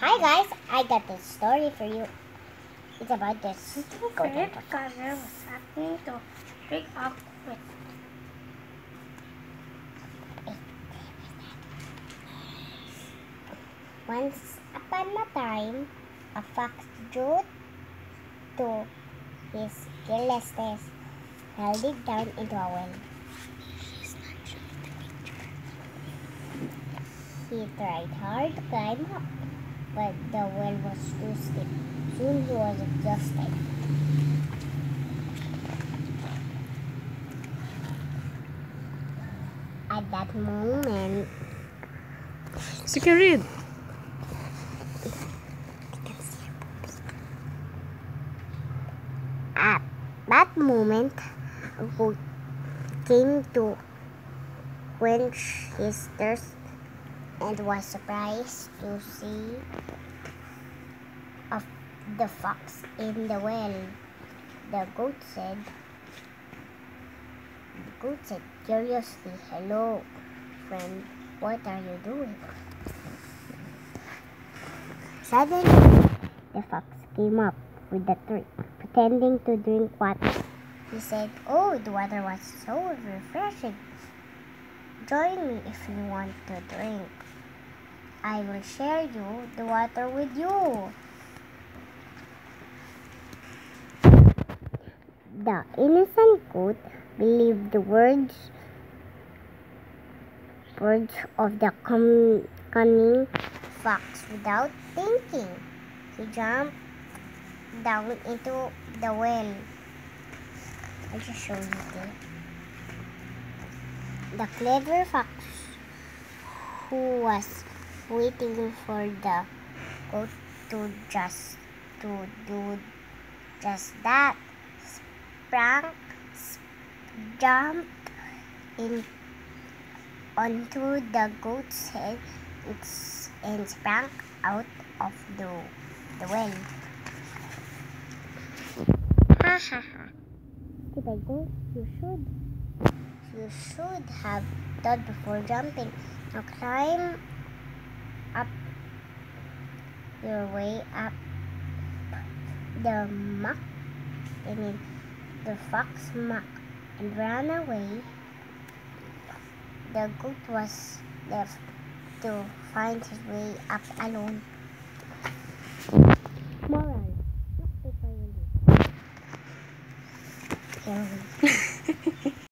Hi guys, I got this story for you. It's about this goat and a fox. Father was asking to drink up with Once upon a time, a fox due to his carelessness fell deep down into a well. He tried hard to climb up, but the well was too steep. Soon he was exhausted. At that moment, So you can read. At that moment, a goat came to quench his thirst and was surprised to see the fox in the well. The goat said curiously, "Hello, friend, what are you doing?" Suddenly, the fox came up with the tree, pretending to drink water. He said, "Oh, the water was so refreshing. Join me if you want to drink. I will share the water with you." The innocent goat believed the words of the cunning fox without thinking. He jumped down into the well. I'll just show you this. The clever fox, who was waiting for the goat to do just that, jumped in onto the goat's head and sprang out of the well. Ha ha ha! Did I go? You should have thought before jumping. Now climb up your way up the the fox mocked and ran away. The goat was left to find his way up alone. Moral: look before you leap.